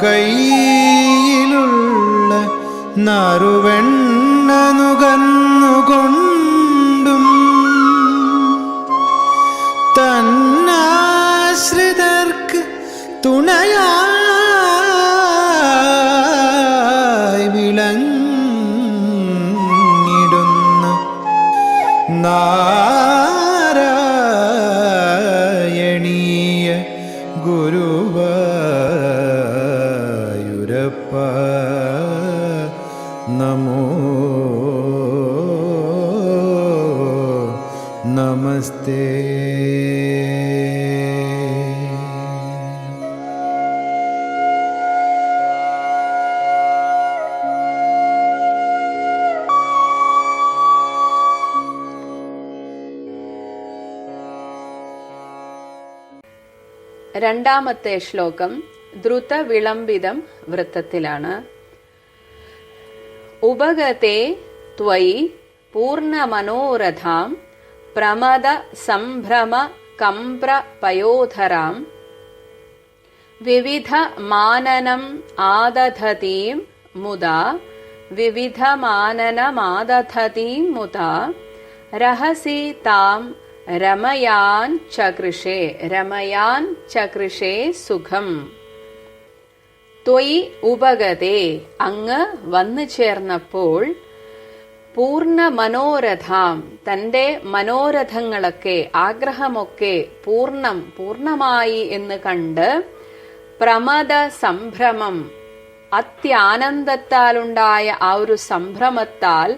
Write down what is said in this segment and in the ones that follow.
കയ്യിലുള്ള നറുവെണ്ണ നുകർന്നുകൊണ്ടും തന്നാശ്രിതർക്ക് തുണയായി വിളങ്ങിടുന്ന നാരായണീയ ഗുരുവായൂരപ്പ നമോ നമസ്തേ. രണ്ടാമത്തെ ശ്ലോകം ദ്രുത വിളംബിതം വൃത്തത്തിലാണ്. ഉപഗതേ ത്വയി പൂർണ്ണമനോരഥാം പ്രമദ സംഭ്രമ കംപ്ര പയോധരാം വിവിധ മാനനം ആദധതീം മുദാ വിവിധ മാനനമാദധതീം മുദാ രഹസി താം രമയാൻ ചകൃഷേ സുഖം. ത്വയി ഉപഗതേ അങ്ങ് വന്നു ചേർന്നപ്പോൾ പൂർണ്ണ മനോരഥാം തന്റെ മനോരഥങ്ങളൊക്കെ ആഗ്രഹമൊക്കെ പൂർണ്ണമായി എന്ന് കണ്ട് പ്രമദ സംഭ്രമം അത്യാനന്ദത്താലുണ്ടായ ആ ഒരു സംഭ്രമത്താൽ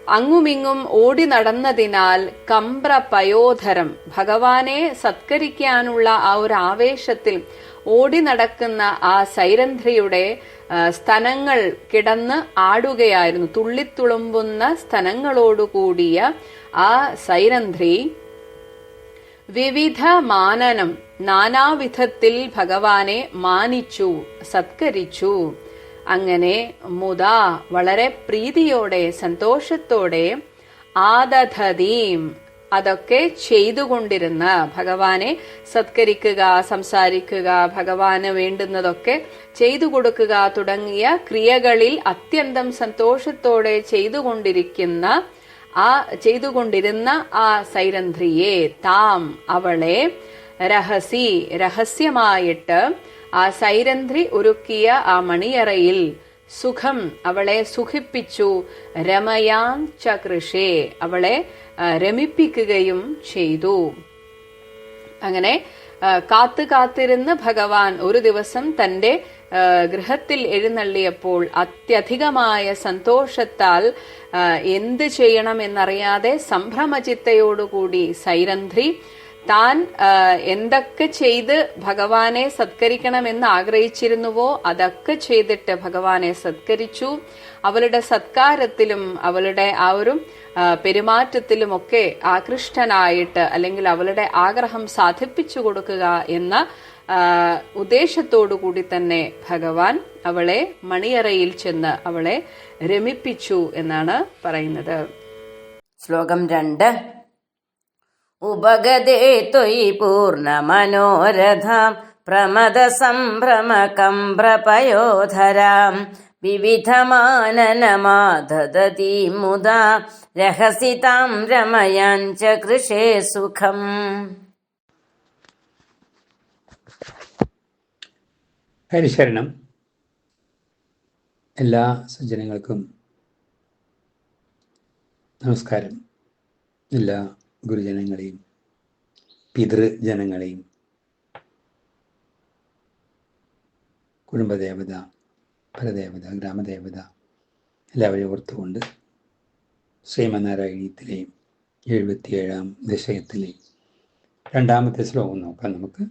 അങ്ങുമിങ്ങും ഓടി നടന്നതിനാൽ കംപ്ര പയോധരം ഭഗവാനെ സത്കരിക്കാനുള്ള ആ ഒരു ആവേശത്തിൽ ഓടി നടക്കുന്ന ആ സൈരന്ധ്രിയുടെ സ്തനങ്ങൾ കിടന്ന് ആടുകയായിരുന്നു. തുള്ളിത്തുളുമ്പുന്ന സ്തനങ്ങളോടുകൂടിയ ആ സൈരന്ധ്രി വിവിധ മാനനം നാനാവിധത്തിൽ ഭഗവാനെ മാനിച്ചു, സത്കരിച്ചു. അങ്ങനെ മുദാ വളരെ പ്രീതിയോടെ സന്തോഷത്തോടെ ആദധതീം അതൊക്കെ ചെയ്തുകൊണ്ടിരുന്ന ഭഗവാനെ സത്കരിക്കുക, സംസാരിക്കുക, ഭഗവാന് വേണ്ടുന്നതൊക്കെ ചെയ്തു കൊടുക്കുക തുടങ്ങിയ ക്രിയകളിൽ അത്യന്തം സന്തോഷത്തോടെ ചെയ്തുകൊണ്ടിരുന്ന ആ സൈരന്ധ്രിയെ താം അവളെ രഹസ്യമായിട്ട് ആ സൈരന്ധ്രി ഒരുക്കിയ ആ മണിയറയിൽ സുഖം അവളെ സുഖിപ്പിച്ചു. രമയാം ചകൃഷേ അവളെ രമിപ്പിക്കുകയും ചെയ്തു. അങ്ങനെ കാത്തിരുന്ന് ഭഗവാൻ ഒരു ദിവസം തന്റെ ഗൃഹത്തിൽ എഴുന്നള്ളിയപ്പോൾ അത്യധികമായ സന്തോഷത്താൽ എന്ത് ചെയ്യണമെന്നറിയാതെ സംഭ്രമചിത്തയോടുകൂടി സൈരന്ധ്രി താൻ എന്തൊക്കെ ചെയ്ത് ഭഗവാനെ സത്കരിക്കണമെന്ന് ആഗ്രഹിച്ചിരുന്നുവോ അതൊക്കെ ചെയ്തിട്ട് ഭഗവാനെ സത്കരിച്ചു. അവളുടെ സത്കാരത്തിലും അവളുടെ ആ ഒരു പെരുമാറ്റത്തിലുമൊക്കെ ആകൃഷ്ടനായിട്ട് അല്ലെങ്കിൽ അവളുടെ ആഗ്രഹം സാധിപ്പിച്ചു കൊടുക്കുക എന്ന ഉദ്ദേശത്തോടുകൂടി തന്നെ ഭഗവാൻ അവളെ മണിയറയിൽ ചെന്ന് അവളെ രമിപ്പിച്ചു എന്നാണ് പറയുന്നത്. ശ്ലോകം 2. ഉപഗതേ ത്വയി പൂർണ്ണമനോരഥാം പ്രമദ സംഭ്രമ കംപ്രപയോധരാം വിവിധമാനനമാദധതീം മുദാ രഹസി താം രമയാൻ ചകൃഷേ സുഖം. ഹരിശരണം. എല്ലാ സജ്ജനങ്ങൾക്കും നമസ്കാരം. എല്ലാ ഗുരുജനങ്ങളെയും പിതൃജനങ്ങളെയും കുടുംബദേവത, പരദേവത, ഗ്രാമദേവത എല്ലാവരെയും ഓർത്തുകൊണ്ട് ശ്രീമന്നാരായണീയത്തിലെയും 77-ാം ദശകത്തിലെ രണ്ടാമത്തെ ശ്ലോകം നോക്കാം. നമുക്ക്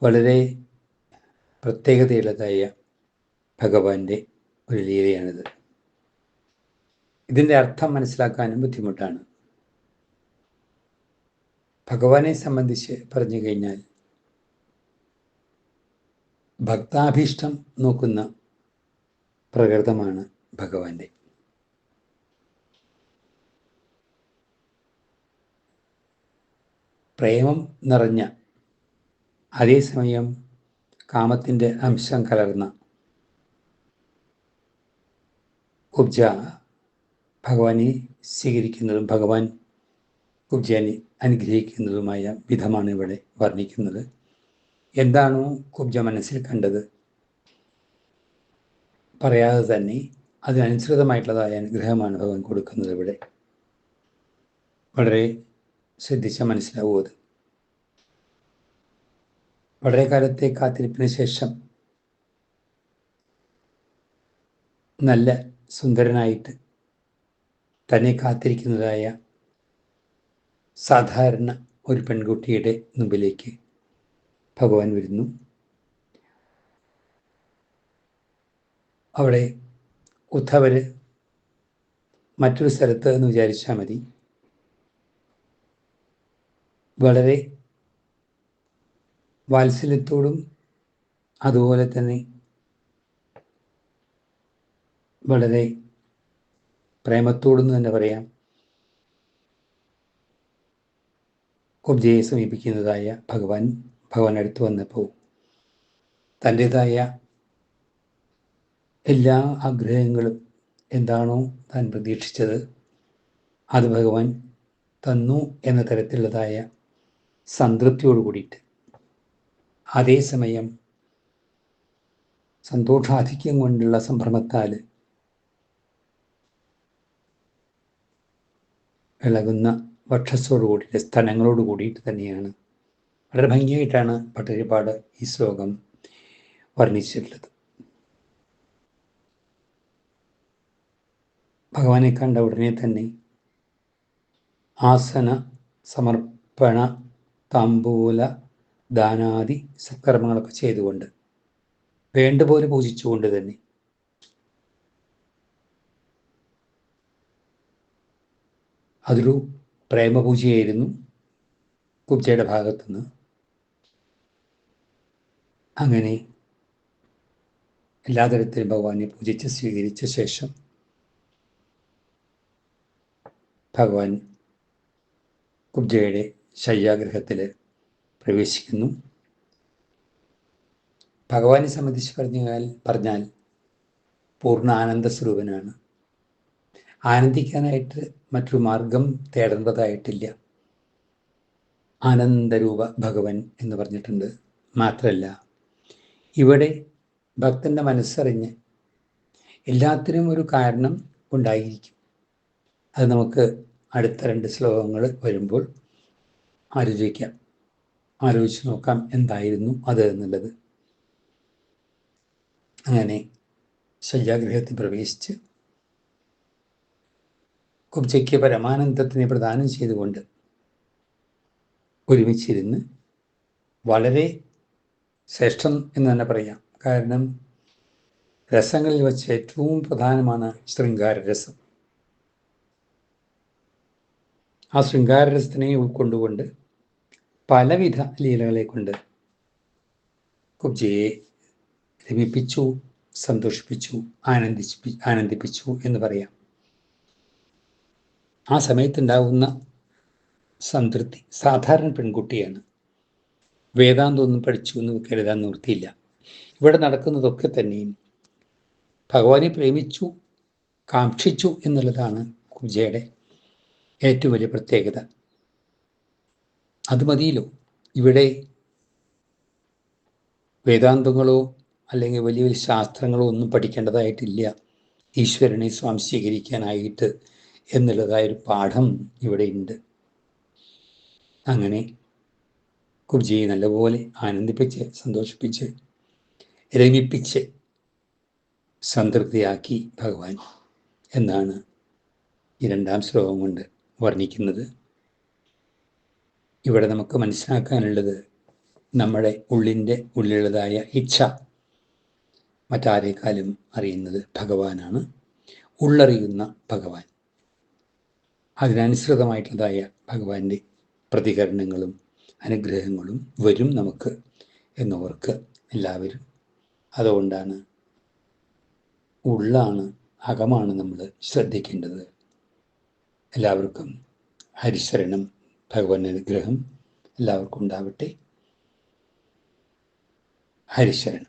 വളരെ പ്രത്യേകതയുള്ളതായ ഭഗവാന്റെ ഒരു ലീലയാണിത്. ഇതിൻ്റെ അർത്ഥം മനസ്സിലാക്കാനും ബുദ്ധിമുട്ടാണ്. ഭഗവാനെ സംബന്ധിച്ച് പറഞ്ഞു കഴിഞ്ഞാൽ ഭക്താഭീഷ്ടം നോക്കുന്ന പ്രകൃതമാണ് ഭഗവാന്റെ. പ്രേമം നിറഞ്ഞ, അതേസമയം കാമത്തിൻ്റെ അംശം കലർന്ന കുബ്ജ ഭഗവാനെ സ്വീകരിക്കുന്നതും ഭഗവാൻ കുബ്ജനെ അനുഗ്രഹിക്കുന്നതുമായ വിധമാണ് ഇവിടെ വർണ്ണിക്കുന്നത്. എന്താണോ കുബ്ജ മനസ്സിൽ കണ്ടത് പറയാതെ തന്നെ അതിനനുസൃതമായിട്ടുള്ളതായ അനുഗ്രഹമാണ് ഭഗവാൻ കൊടുക്കുന്നത്. ഇവിടെ വളരെ ശ്രദ്ധിച്ച മനസ്സിലാവും അത്. വളരെ കാലത്തെ കാത്തിരിപ്പിന് ശേഷം നല്ല സുന്ദരനായിട്ട് തന്നെ കാത്തിരിക്കുന്നതായ സാധാരണ ഒരു പെൺകുട്ടിയുടെ മുമ്പിലേക്ക് ഭഗവാൻ വരുന്നു. അവിടെ ഉദ്ധവര് മറ്റൊരു സ്ഥലത്ത് എന്ന് വിചാരിച്ചാൽ മതി. വളരെ വാത്സല്യത്തോടും അതുപോലെ തന്നെ വളരെ പ്രേമത്തോടും തന്നെ പറയാം കുബ്ജയെ സമീപിക്കുന്നതായ ഭഗവാൻ അടുത്ത് വന്നപ്പോൾ തൻ്റെതായ എല്ലാ ആഗ്രഹങ്ങളും എന്താണോ താൻ പ്രതീക്ഷിച്ചത് അത് ഭഗവാൻ തന്നു എന്ന തരത്തിലുള്ളതായ സംതൃപ്തിയോട് കൂടിയിട്ട്, അതേസമയം സന്തോഷാധിക്യം കൊണ്ടുള്ള സംഭ്രമത്താൽ ഇളകുന്ന വക്ഷസ്സോട് കൂടിയിട്ട് സ്ഥലങ്ങളോട് കൂടിയിട്ട് തന്നെയാണ് വളരെ ഭംഗിയായിട്ടാണ് ഭട്ടതിരിപ്പാട് ഈ ശ്ലോകം വർണ്ണിച്ചിട്ടുള്ളത്. ഭഗവാനെ കണ്ട ഉടനെ തന്നെ ആസന സമർപ്പണ താമ്പൂല ദാനാദി സത്കർമ്മങ്ങളൊക്കെ ചെയ്തുകൊണ്ട് വേണ്ടുപോലെ പൂജിച്ചുകൊണ്ട് തന്നെ അതൊരു പ്രേമപൂജയായിരുന്നു കുബ്ജയുടെ ഭാഗത്തുനിന്ന്. അങ്ങനെ എല്ലാ തരത്തിലും ഭഗവാനെ പൂജിച്ച് സ്വീകരിച്ച ശേഷം ഭഗവാൻ കുബ്ജയുടെ ശയ്യാഗ്രഹത്തിൽ പ്രവേശിക്കുന്നു. ഭഗവാനെ സംബന്ധിച്ച് പറഞ്ഞാൽ പൂർണ്ണ ആനന്ദ സ്വരൂപനാണ്. ആനന്ദിക്കാനായിട്ട് മറ്റൊരു മാർഗം തേടേണ്ടതായിട്ടില്ല. ആനന്ദരൂപ ഭഗവൻ എന്ന് പറഞ്ഞിട്ടുണ്ട്. മാത്രമല്ല ഇവിടെ ഭക്തൻ്റെ മനസ്സറിഞ്ഞ് എല്ലാത്തിനും ഒരു കാരണം ഉണ്ടായിരിക്കും. അത് നമുക്ക് അടുത്ത 2 ശ്ലോകങ്ങൾ വരുമ്പോൾ ആലോചിച്ച് നോക്കാം എന്തായിരുന്നു അത് എന്നുള്ളത്. അങ്ങനെ ശയ്യാഗ്രഹത്തിൽ പ്രവേശിച്ച് കുബ്ജയ്ക്ക് പരമാനന്ദത്തിനെ പ്രദാനം ചെയ്തുകൊണ്ട് ഒരുമിച്ചിരുന്ന് വളരെ ശ്രേഷ്ഠം എന്ന് തന്നെ പറയാം. കാരണം രസങ്ങളിൽ വച്ച് ഏറ്റവും പ്രധാനമാണ് ശൃംഗാരരസം. ആ ശൃംഗാരരസത്തിനെ ഉൾക്കൊണ്ടുകൊണ്ട് പലവിധ ലീലകളെ കൊണ്ട് കുബ്ജയെ രമിപ്പിച്ചു, സന്തോഷിപ്പിച്ചു, ആനന്ദിപ്പിച്ചു എന്ന് പറയാം. ആ സമയത്തുണ്ടാകുന്ന സംതൃപ്തി സാധാരണ പെൺകുട്ടിയാണ്. വേദാന്തമൊന്നും പഠിച്ചു എന്ന് കരുതാൻ നിവൃത്തിയില്ല. ഇവിടെ നടക്കുന്നതൊക്കെ തന്നെയും ഭഗവാനെ പ്രേമിച്ചു, കാക്ഷിച്ചു എന്നുള്ളതാണ് കുബ്ജയുടെ ഏറ്റവും വലിയ പ്രത്യേകത. അത് മതിയല്ലോ. ഇവിടെ വേദാന്തങ്ങളോ അല്ലെങ്കിൽ വലിയ വലിയ ശാസ്ത്രങ്ങളോ ഒന്നും പഠിക്കേണ്ടതായിട്ടില്ല ഈശ്വരനെ സ്വാംശീകരിക്കാനായിട്ട് എന്നുള്ളതായൊരു പാഠം ഇവിടെ ഉണ്ട്. അങ്ങനെ കുബ്ജയെ നല്ലപോലെ ആനന്ദിപ്പിച്ച്, സന്തോഷിപ്പിച്ച്, രമിപ്പിച്ച് സംതൃപ്തിയാക്കി ഭഗവാൻ എന്നാണ് ഈ 2-ാം ശ്ലോകം കൊണ്ട് വർണ്ണിക്കുന്നത്. ഇവിടെ നമുക്ക് മനസ്സിലാക്കാനുള്ളത് നമ്മുടെ ഉള്ളിലുള്ളതായ ഇച്ഛ മറ്റാരേക്കാളും അറിയുന്നത് ഭഗവാനാണ്. ഉള്ളറിയുന്ന ഭഗവാൻ, അതിനനുസൃതമായിട്ടുള്ളതായ ഭഗവാന്റെ പ്രതികരണങ്ങളും അനുഗ്രഹങ്ങളും വരും നമുക്ക് എന്നവർക്ക് എല്ലാവരും. അതുകൊണ്ടാണ് ഉള്ളാണ്, അകമാണ് നമ്മൾ ശ്രദ്ധിക്കേണ്ടത്. എല്ലാവർക്കും ഹരിശരണം, ഭഗവാൻ അനുഗ്രഹം എല്ലാവർക്കും ഉണ്ടാവട്ടെ. ഹരിശരണം.